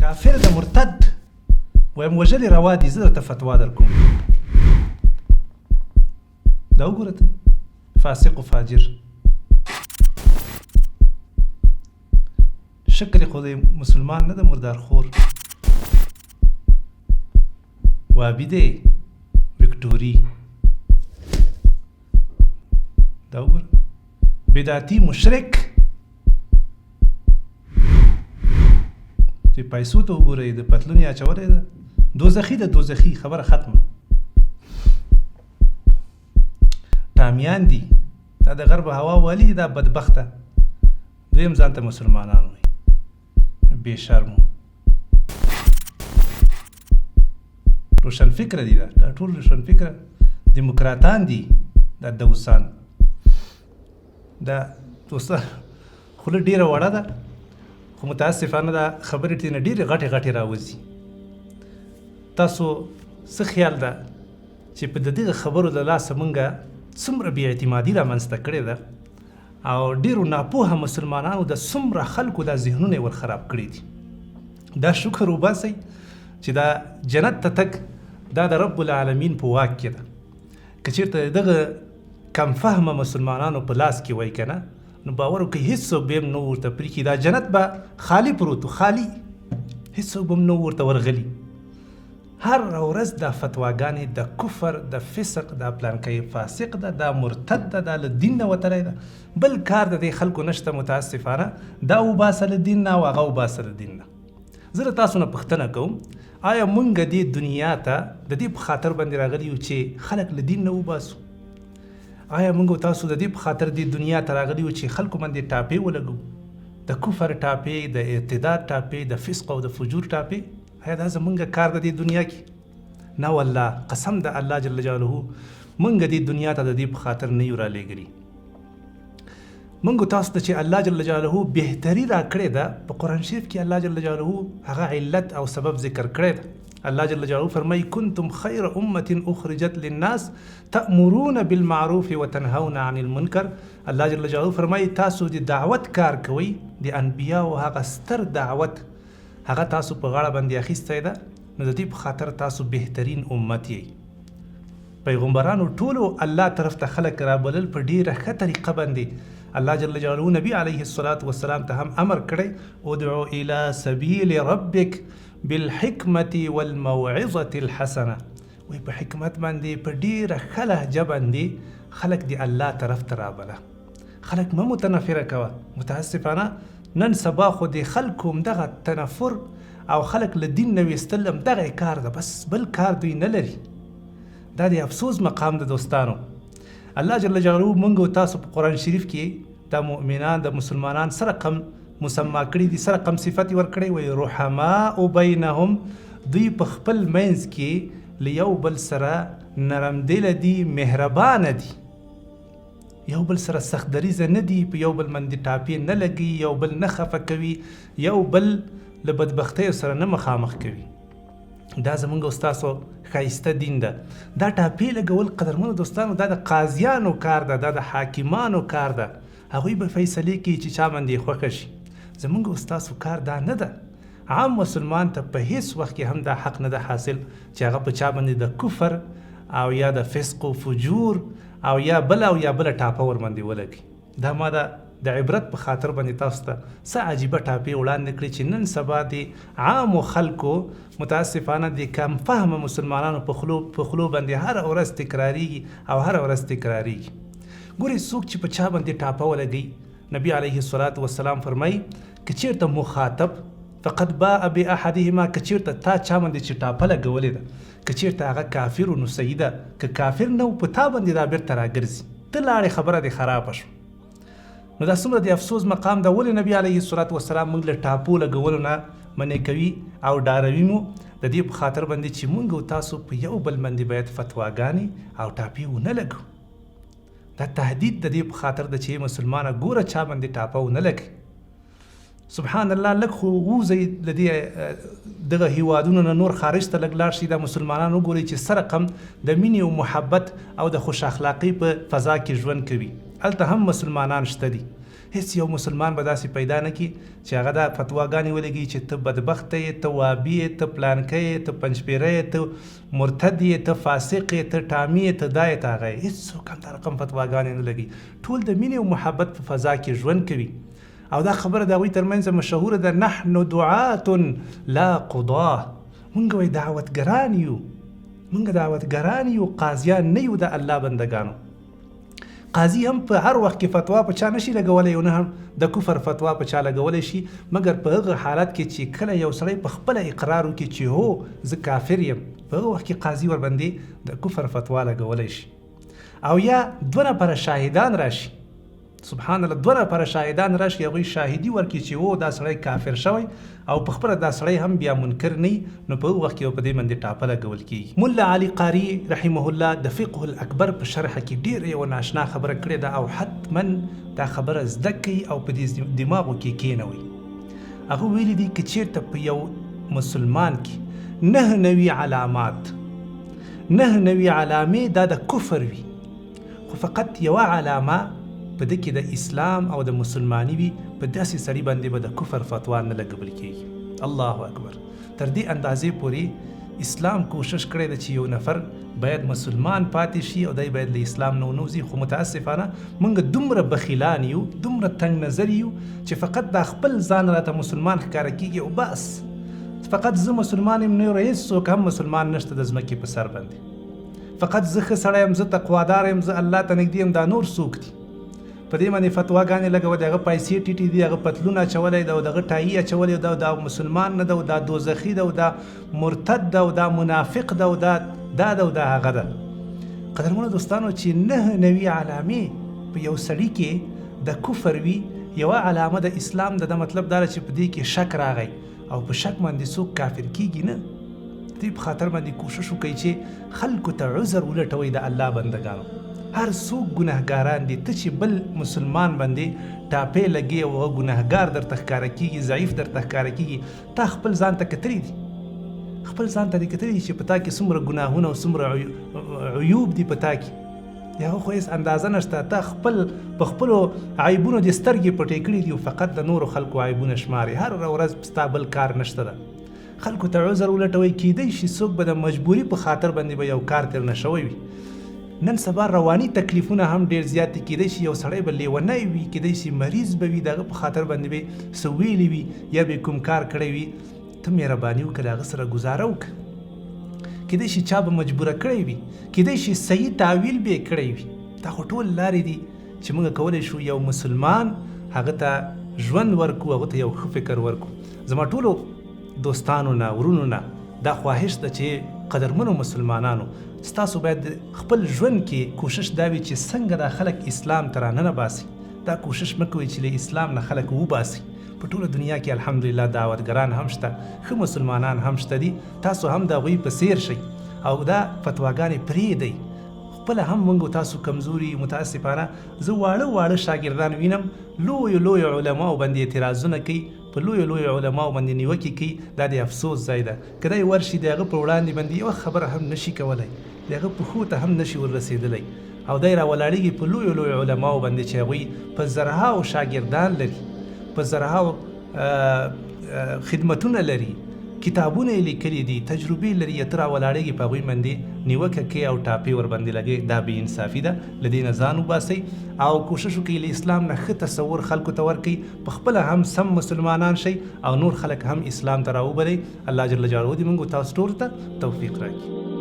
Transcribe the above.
کافر د مرتد وایم وژلې روا دي، زه درته فتوا در کوم. دا وګوره ته فاسق و فاجر شکل خو د مسلمان نه د مردار خور وابي دی وکټوري. دا وګوره بدعتي مشرک چې پیسو ته وګورئ د پتلون یې اچولی ده، دوزخي د دوزخي خبره ختمه. ټامیان دي، دا د غرب هوا والی، دا بدبخته دویم ځان ته مسلمانان وایي، بې شرمو روشن فکره دي. دا ټول روشن فکره دیموکراتان دي. دا دوسان دا دوستان خوله ډېره وړه ده، خو متاسفانه دا خبرې ترېنه ډېرې غټې غټې راوځي. تاسو څه خیال ده چې په د دغه خبرو له لاسه مونږ څومره بې اعتمادي رامنځته کړې ده او ډېرو ناپوهه مسلمانانو د څومره خلکو دا ذهنونه ور خراب کړي دي. دا شکر وباسئ چې دا جنت ته تګ دا د رب العالمین په واک کې ده. که چېرته دغه کم فهمه مسلمانانو په لاس کې وای که نه، نو باور وکړئ هېڅوک به هم نه ورته پرېږدي. دا جنت به خالي پروت و، خالي، هېڅوک به هم نه ورته ورغلي. هر ورځ دا فتواګانې د کفر، د فسق، دا پلانکی فاسق ده، دا مرتد ده، دا له دین نه وتلی ده. بل کار د دې خلکو نشته متاسفانه، دا وباسه له دین نه او هغه وباسه له دین نه. زه له تاسو نه پوښتنه کوم، آیا مونږ دې دنیا ته د دې په خاطر باندې راغلي یو چې خلک له دین نه وباسو؟ آیا مونږ تاسو د دې په خاطر دې دنیا ته راغلي یو چې خلکو باندې ټاپې ولګو، د کفر ټاپې، د ارتداد ټاپې، د فسق او د فجور ټاپې؟ آیا دا زمونږ کار د دې دنیا کې؟ نه والله، قسم د الله جل جلاله مونږ دې دنیا ته د دې په خاطر نه یو رالیږلي. مونږ تاسو ته چې الله جل جلاله بهتري راکړې ده، په قرآن شریف کې الله جل جلاله هغه علت او سبب ذکر کړی ده. الله جل جلاله فرمایي کنتم خیر امة اخرجت للناس تأمرون بالمعروف وتنهون عن المنکر. الله جل جلاله فرمایي تاسو د دعوت کار کوئ، د انبیاو هغه ستر دعوت هغه تاسو په غاړه باندې اخیستی ده، نو د دې په خاطر تاسو بهترین امت یئ. پیغمبرانو ټولو الله طرف ته خلک رابلل په ډېره ښه طریقه باندې. الله جل جلاله نبی علیه الصلاة والسلام ته هم امر کړی ادعو الى سبیل ربک بالحکمة والموعظة الحسنه. وی په حکمت باندې په ډېره ښه لهجه باندې خلک د الله طرف ته رابله. خلک مه متنفره کوه. متاسفانه نن سبا خو د خلکو همدغه تنفر او خلک له دین نه ویستل همدغه کار ده، بس بل کار دوی نه لري. دا د افسوس مقام ده دوستانو. الله جل جلاله مونږ او تاسو په قرآن شریف کې دا مؤمنان د مسلمانان سره کم مسما کړي دي، سره کم صفت ورکړی وي رحماء بینهم، دوی په خپل منځ کې له یو بل سره نرم دله دي، مهربانه دي، یو بل سره سخت دریزه نه دي، په یو بل باندې ټاپې نه لګي، یو بل نه خفه کوي، یو بل له بدبختیو سره نه مخامخ کوي. دا زمونږ او ستاسو ښایسته دین ده. دا ټاپې لګول قدرمنو دوستانو دا د قاضیانو کار ده، دا د حاکمانو کار ده. هغوی به فیصلې کوي چې چا باندې خوښه شي. زمونږ او ستاسو کار دا نه ده. عام مسلمان ته په هیڅ وخت کې هم دا حق نه ده حاصل چې هغه په چا باندې د کفر او یا د فسق و فجور او یا بله ټاپه ور باندې ولګي. دا ما د عبرت په خاطر باندې تاسو ته څه عجیبه ټاپې وړاندې کړي چې نن سبا د عامو خلکو متاسفانه د کم فهمه مسلمانانو په خولو باندې هره ورځ تکراریږي او هره ورځ تکراریږي. ګورئ څوک چې په چا باندې ټاپه ولګي، نبی علیه الصلاة والسلام فرمایي که چېرته مخاطب فقد باء باحدهما، که چېرته تا چا باندې چې ټاپه لګولې ده، که چېرته هغه کافر نو صحیح ده، که کافر نه په تا باندې دا بیرته راګرځي، ته لاړې خبره دې خرابه شوه. نو دا څومره د افسوس مقام ده. ولې نبی علیه الصلاة والسلام موږ له ټاپو لګولو نه منع کوي او ډاروي مو؟ د دې په خاطر باندې چې موږ او تاسو په یو بل باندې باید فتواګانې او ټاپې ونه لګو. دا تهدید د دې په خاطر ده چې مسلمانه ګوره چا باندې ټاپه ونه لګي. سبحان الله، لږ خو ووځئ له دې دغه هیوادونو نه نور خارج ته لږ لاړ شي، دا مسلمانان وګورئ چې سره کم د مینې او محبت او د خوش اخلاقۍ په فضا کې ژوند کوي. هلته هم مسلمانان شته دي، هیڅ یو مسلمان به داسې پیدا نه کړي چې هغه دا فتواګانې ولګي چې ته بدبخته یې، ته وابي یې، ته پلانکی یې، ته پنجپیره یې، ته مرتد یې، ته فاسق یې، ته ټامي یې، ته دا یې، ته هغه یې. هېڅوک هم دا رقم فتواګانې نه لګي. ټول د مینې او محبت په فضا کې ژوند کوي. او دا خبره د هغوی ترمنځ مشهوره ده، نحن دعاة لا قضاه. مونږ وایي دعوتګران یو، مونږ دعوتګران یو، قاضیان نه یو د الله بندګانو. قاضي هم په هر وخت کې فتوا په چا نشي لګولی، او نه هم د کفر فتوا په چا لګولی شي، مګر په هغه حالت کې چې کله یو سړی په خپله اقرار وکړي چې هو زه کافر یم، په هغه وخت کې قاضي ورباندې د کفر فتوا لګولی شي. او یا 2 نفره شاهدان راشي، سبحان الله، 2 نفره شاهدان راشي، هغوی شاهدي ورکړي چې هو دا سړی کافر شوی، او په خپله دا سړی هم بیا منکر نه وي، نو په هغه وخت کې په دې باندې ټاپه لګول کېږي. ملا علي قاري رحمه الله د فقه الاکبر په شرحه کې ډېره یوه ناشنا خبره کړې ده، او حتما دا خبره زده کړئ او په دې دماغو کې کېنوئ. هغه ویلي دي که چېرته په یو مسلمان کې 9 نوي علامات، 9 نوي علامې دا د کفر وي، خو فقط یوه علامه په ده کې د اسلام او د مسلماني وي، په داسې سړي باندې به د کفر فتوا نه لګول کېږي. الله اکبر. تر دې اندازې پورې اسلام کوشش کړی ده چې یو نفر باید مسلمان پاتې شي او دی باید له اسلام نه ونوځي، خو متاسفانه موږ دومره بخیلان یو، دومره تنګ نظر یو چې فقط دا خپل ځان راته مسلمان ښکاره کېږي او بس، فقط زه مسلمان یم، نور هېڅوک هم مسلمان نشته د ځمکې په سر باندې، فقط زه ښه سړی یم، زه تقوادار یم، زه الله ته نږدې یم، دا نور څوک دي؟ په دې باندې فتواګانې لګولې، هغه پیسې ټیټې دي، هغه پتلون اچولی ده، او دغه ټایي اچولی ده، او دا مسلمان نه ده، او دا دوزخي ده، او دا مرتد ده، او دا منافق ده، او دا ده، او دا هغه ده. قدرمنو دوستانو، چې 9 نوي علامې په یو سړي کې د کفر وي، یوه علامه د اسلام ده، د مطلب دا چې په دې کې شک راغی، او په شک باندې څوک کافر کېږي نه. دې په خاطر باندې کوشش وکړئ چې خلکو ته عذر ولټوئ د الله بندګانو. هر څوک ګناهګاران دي، ته چې بل مسلمان باندې ټاپې لګې او هغه ګناهګار درته ښکاره کېږي، ضعیف درته ښکاره کېږي، تا خپل ځان ته کتلي دي، خپل ځان ته دې کتلي دي چې په تا کې څومره ګناهونه او څومره عیوب دي په تا کې، د هغه خو هېڅ اندازه نشته. تا خپل په خپلو عیبونو دې سترګې پټې کړي دي او فقط د نورو خلکو عیبونه شمارې، هر ورځ ستا بل کار نشته ده. خلکو ته عذر ولټوئ، کیدای شي څوک به د مجبوري په خاطر باندې به یو کار ترنه شوی وي. نن سبا رواني تکلیفونه هم ډېر زیات دي، کیدای شي یو سړی به لیونی وي، کیدای شي مریض به وي، د هغه په خاطر باندې به څه ویلي وي یا به کوم کار کړی وي، ته مهرباني وکړه د هغه سره ګزاره وکړه. کیدای شي چا به مجبوره کړی وي، کیدای شي صحیح تعویل به یې کړی وي. دا خو ټول لارې دي چې موږ کولی شو یو مسلمان هغه ته ژوند ورکو، هغه ته یو ښه فکر ورکو. زما ټولو دوستانو نه، ورونو نه دا خواهش ده چې قدرمنو مسلمانانو، ستاسو باید خپل ژوند کې کوشش دا وي چې څنګه دا خلک اسلام ته راننه باسي. دا کوشش مه کوئ چې له اسلام نه خلک وباسي. په ټوله دنیا کې الحمدلله دعوتګران هم شته، ښه مسلمانان هم شته دي، تاسو هم د هغوی په څیر شئ او دا فتواګانې پرېږدئ. خپله هم موږ تاسو کمزوري، متاسفانه زه واړه شاګردان وینم لویو علماو باندې اعتراضونه کوي، په لویو علماو باندې نیوکې کوي. دا د افسوس ځای ده. که دی ورشي د هغه په وړاندې باندې یوه خبره هم نشي کولی، د هغه پښو ته هم نشي وررسېدلی، او دی راولاړېږي په لویو علماو باندې چې هغوی په زرهاو شاګردان لري، په زرهاو خدمتونه لري، کتابونه یې لیکلي دي، تجربې لري، ته راولاړېږي په هغوی باندې نیوکه کوي او ټاپې ورباندې لګوي. دا بې انصافي ده. له دې نه ځان وباسئ او کوشش وکړئ له اسلام نه ښه تصور خلکو ته ورکړئ، پخپله هم سم مسلمانان شئ او نور خلک هم اسلام ته راوبلئ. الله جل جلاله دې موږ تاسو ټولو ته توفیق راکړي.